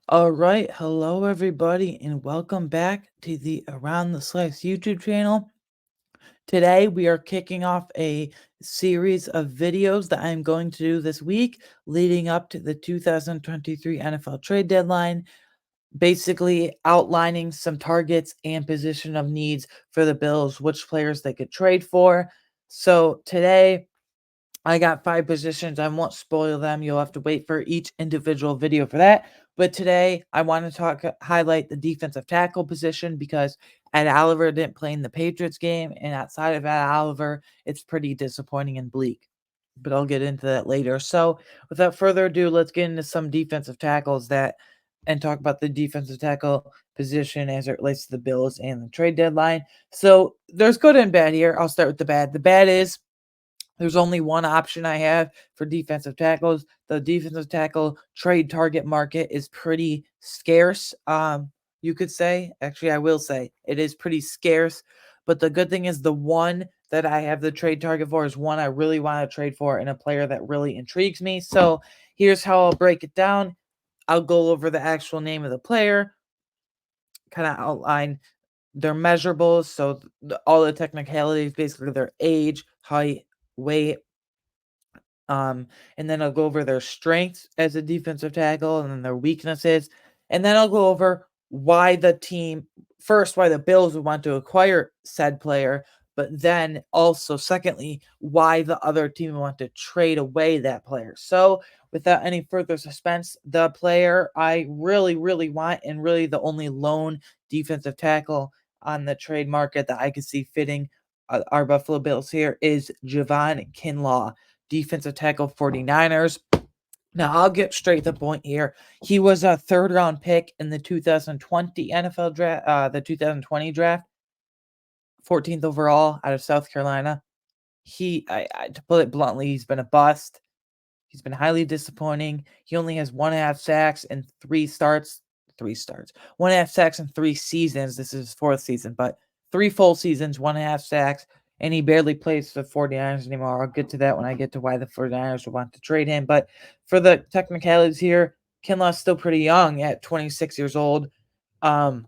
All right, hello everybody, and welcome back to the Around the Slice YouTube channel. Today we are kicking off a series of videos that I'm going to do this week leading up to the 2023 NFL trade deadline, basically outlining some targets and position of needs for the Bills, which players they could trade for. So today I got 5 positions. I won't spoil them. You'll have to wait for each individual video for that. But today, I want to highlight the defensive tackle position because Ed Oliver didn't play in the Patriots game, and outside of Ed Oliver, it's pretty disappointing and bleak. But I'll get into that later. So, without further ado, let's get into some defensive tackles and talk about the defensive tackle position as it relates to the Bills and the trade deadline. So, there's good and bad here. I'll start with the bad. The bad is there's only one option I have for defensive tackles. The defensive tackle trade target market is pretty scarce. You could say, actually, I will say it is pretty scarce. But the good thing is the one that I have the trade target for is one I really want to trade for and a player that really intrigues me. So here's how I'll break it down. I'll go over the actual name of the player, kind of outline their measurables. So all the technicalities, basically their age, height, weight, and then I'll go over their strengths as a defensive tackle and then their weaknesses. And then I'll go over why why the Bills would want to acquire said player, but then also, secondly, why the other team would want to trade away that player. So, without any further suspense, the player I really, really want, and really the only lone defensive tackle on the trade market that I could see fitting our Buffalo Bills here is Javon Kinlaw, defensive tackle 49ers. Now, I'll get straight to the point here. He was a third round pick in the 2020 NFL draft, the 2020 draft, 14th overall out of South Carolina. To put it bluntly, he's been a bust. He's been highly disappointing. He only has 1.5 sacks and 3 starts, 1.5 sacks in 3 seasons. This is his 4th season, but 3 full seasons, 1.5 sacks, and he barely plays for the 49ers anymore. I'll get to that when I get to why the 49ers would want to trade him. But for the technicalities here, Kinlaw's still pretty young at 26 years old. Um,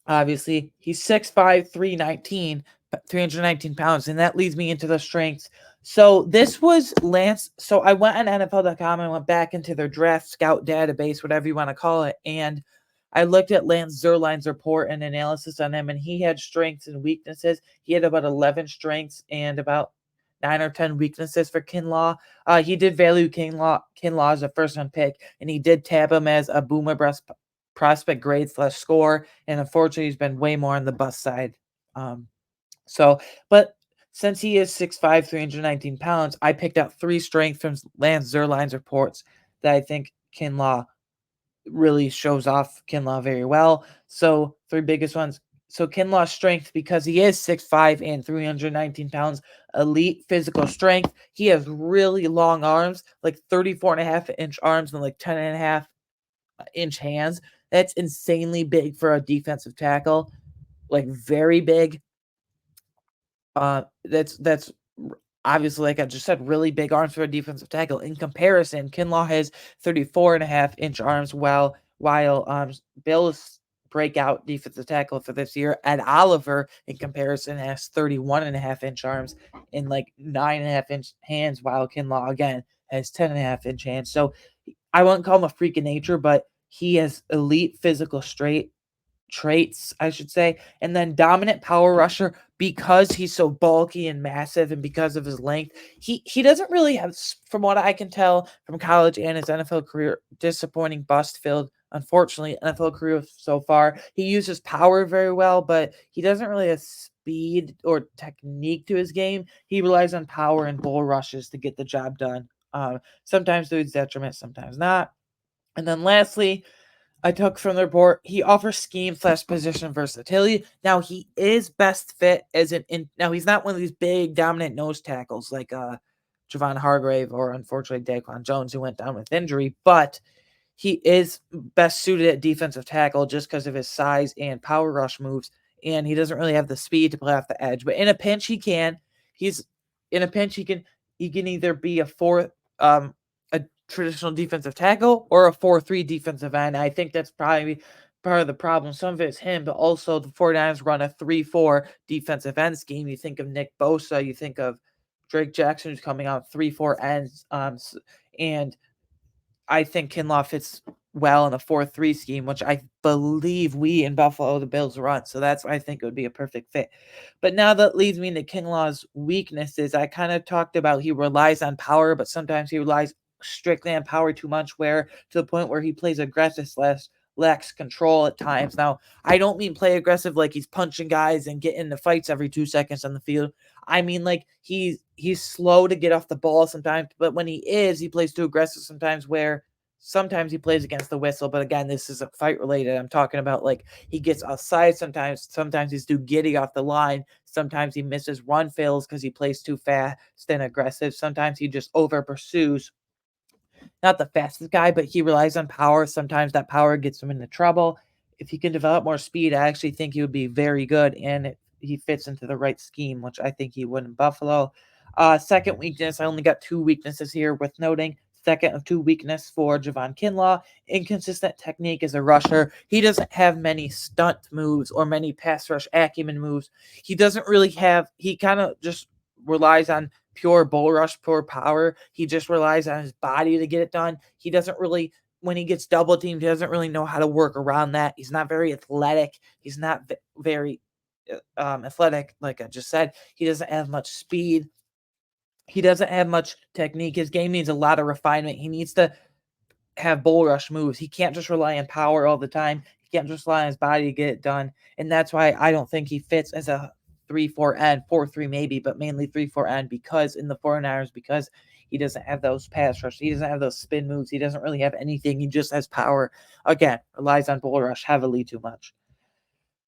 Obviously, he's 6'5", 319 pounds, and that leads me into the strengths. So this was Lance. So I went on NFL.com and went back into their draft scout database, whatever you want to call it, and I looked at Lance Zierlein's report and analysis on him, and he had strengths and weaknesses. He had about 11 strengths and about 9 or 10 weaknesses for Kinlaw. He did value Kinlaw as a first-round pick, and he did tab him as a boomer prospect grade / score, and unfortunately, he's been way more on the bust side. Um, but since he is 6'5", 319 pounds, I picked out 3 strengths from Lance Zierlein's reports that I think Kinlaw really shows off Kinlaw very well. So 3 biggest ones. So Kinlaw's strength, because he is 6'5" and 319 pounds, elite physical strength. He has really long arms, like 34.5-inch arms and like 10.5-inch hands. That's insanely big for a defensive tackle, like very big. That's obviously, like I just said, really big arms for a defensive tackle. In comparison, Kinlaw has 34.5-inch arms, while Bill's breakout defensive tackle for this year, Ed Oliver, in comparison, has 31.5-inch arms and like 9.5-inch hands, while Kinlaw again has 10.5-inch hands. So I wouldn't call him a freak of nature, but he has elite physical traits, I should say, and then dominant power rusher because he's so bulky and massive, and because of his length. He doesn't really have, from what I can tell from college and his NFL career, disappointing bust filled. Unfortunately, NFL career so far, he uses power very well, but he doesn't really have speed or technique to his game. He relies on power and bull rushes to get the job done. Sometimes to his detriment, sometimes not. And then lastly, I took from the report, he offers scheme / position versatility. Now he is best fit as now he's not one of these big dominant nose tackles like Javon Hargrave or unfortunately Daquan Jones, who went down with injury, but he is best suited at defensive tackle just because of his size and power rush moves, and he doesn't really have the speed to play off the edge. But in a pinch, he's in a pinch he can either be a traditional defensive tackle or a 4-3 defensive end. I think that's probably part of the problem. Some of it is him, but also the 49ers run a 3-4 defensive end scheme. You think of Nick Bosa, you think of Drake Jackson, who's coming out 3-4 ends, and I think Kinlaw fits well in a 4-3 scheme, which I believe we in Buffalo, the Bills, run. So that's why I think it would be a perfect fit. But now that leads me into Kinlaw's weaknesses. I kind of talked about he relies on power, but sometimes he relies strictly on power too much, where to the point where he plays aggressive lacks control at times. Now, I don't mean play aggressive like he's punching guys and getting into fights every 2 seconds on the field. I mean like he's slow to get off the ball sometimes, but when he plays too aggressive sometimes, where sometimes he plays against the whistle. But again, this isn't fight related. I'm talking about like he gets offside sometimes he's too giddy off the line. Sometimes he misses run fails because he plays too fast and aggressive. Sometimes he just over pursues, not the fastest guy, but he relies on power. Sometimes that power gets him into trouble. If he can develop more speed, I actually think he would be very good, and he fits into the right scheme, which I think he would in Buffalo. Second weakness, I only got 2 weaknesses here worth noting. Second of 2 weakness for Javon Kinlaw, inconsistent technique as a rusher. He doesn't have many stunt moves or many pass rush acumen moves. He doesn't really have, he kind of just relies on pure bull rush, pure power. He just relies on his body to get it done. He doesn't really, when he gets double teamed, he doesn't really know how to work around that. He's not very athletic. He's not very athletic, like I just said. He doesn't have much speed. He doesn't have much technique. His game needs a lot of refinement. He needs to have bull rush moves. He can't just rely on power all the time. He can't just rely on his body to get it done. And that's why I don't think he fits as a 3-4 end, 4-3 maybe, but mainly 3-4 end, because in the 49ers, because he doesn't have those pass rush. He doesn't have those spin moves. He doesn't really have anything. He just has power. Again, relies on bull rush heavily too much.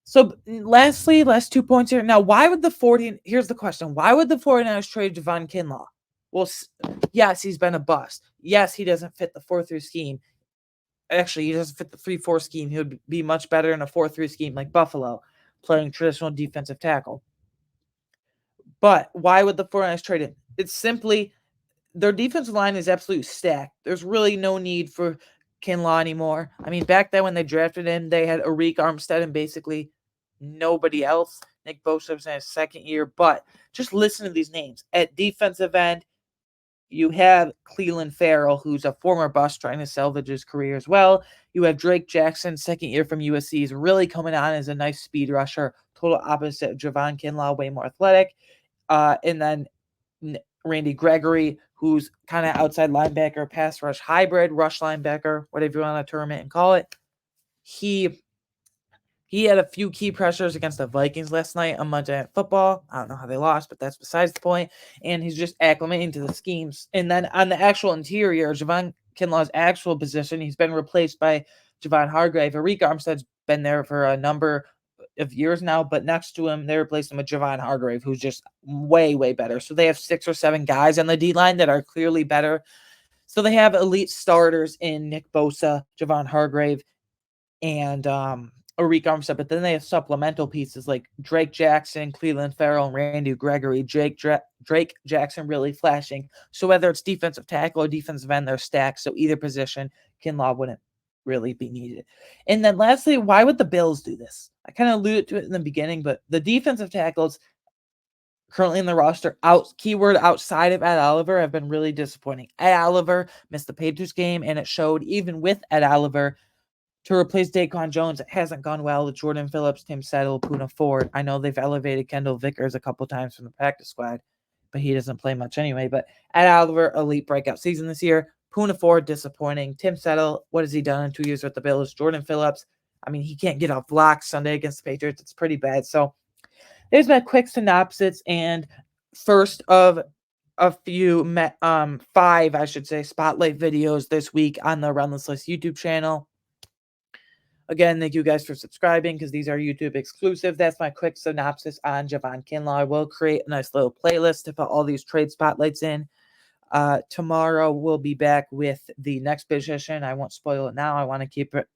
So lastly, last 2 points here. Now, why would the 40, here's the question. Why would the 49ers trade Javon Kinlaw? Well, yes, he's been a bust. Yes, he doesn't fit the 4-3 scheme. Actually, he doesn't fit the 3-4 scheme. He would be much better in a 4-3 scheme like Buffalo, playing traditional defensive tackle. But why would the 49ers trade him? It's simply their defensive line is absolutely stacked. There's really no need for Kinlaw anymore. I mean, back then when they drafted him, they had Arik Armstead and basically nobody else. Nick Bosa was in his second year. But just listen to these names. At defensive end, you have Clelin Ferrell, who's a former bust trying to salvage his career as well. You have Drake Jackson, second year from USC, is really coming on as a nice speed rusher. Total opposite of Javon Kinlaw, way more athletic. And then Randy Gregory, who's kind of outside linebacker, pass rush hybrid, rush linebacker, whatever you want to term it and call it. He had a few key pressures against the Vikings last night on Monday Night Football. I don't know how they lost, but that's besides the point. And he's just acclimating to the schemes. And then on the actual interior, Javon Kinlaw's actual position, he's been replaced by Javon Hargrave. Arik Armstead's been there for a number of years now, but next to him, they replaced him with Javon Hargrave, who's just way, way better. So they have 6 or 7 guys on the D-line that are clearly better. So they have elite starters in Nick Bosa, Javon Hargrave, and Arik Armstead, but then they have supplemental pieces like Drake Jackson, Clelin Ferrell, and Randy Gregory. Drake Jackson really flashing. So whether it's defensive tackle or defensive end, they're stacked. So either position, Kinlaw wouldn't really be needed. And then lastly, why would the Bills do this? I kind of alluded to it in the beginning, but the defensive tackles currently in the roster, keyword outside of Ed Oliver, have been really disappointing. Ed Oliver missed the Patriots game, and it showed even with Ed Oliver. To replace Daquan Jones, it hasn't gone well with Jordan Phillips, Tim Settle, Poona Ford. I know they've elevated Kendall Vickers a couple times from the practice squad, but he doesn't play much anyway. But Ed Oliver, elite breakout season this year. Poona Ford, disappointing. Tim Settle, what has he done in 2 years with the Bills? Jordan Phillips, I mean, he can't get off blocks Sunday against the Patriots. It's pretty bad. So there's my quick synopsis and first of a few, 5, I should say, spotlight videos this week on the Around the Slice YouTube channel. Again, thank you guys for subscribing because these are YouTube exclusive. That's my quick synopsis on Javon Kinlaw. I will create a nice little playlist to put all these trade spotlights in. Tomorrow we'll be back with the next position. I won't spoil it now. I want to keep it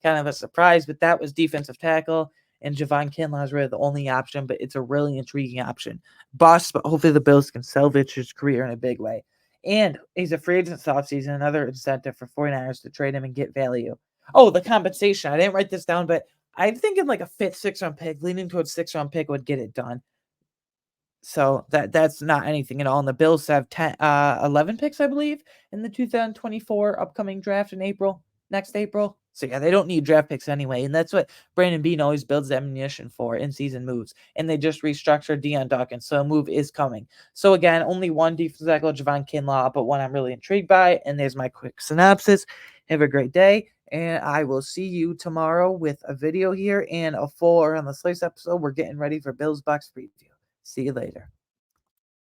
kind of a surprise, but that was defensive tackle. And Javon Kinlaw is really the only option, but it's a really intriguing option. Bust, but hopefully the Bills can salvage his career in a big way. And he's a free agent this offseason, another incentive for 49ers to trade him and get value. Oh, the compensation. I didn't write this down, but I'm thinking like a fifth, 6th-round pick, leaning towards 6th-round pick would get it done. So that's not anything at all. And the Bills have 11 picks, I believe, in the 2024 upcoming draft in April, next April. So yeah, they don't need draft picks anyway. And that's what Brandon Beane always builds ammunition for in-season moves. And they just restructured Deion Dawkins, so a move is coming. So again, only one defensive tackle, Javon Kinlaw, but one I'm really intrigued by. And there's my quick synopsis. Have a great day. And I will see you tomorrow with a video here and a full Around the Slice episode. We're getting ready for Bills Bucks preview. See you later.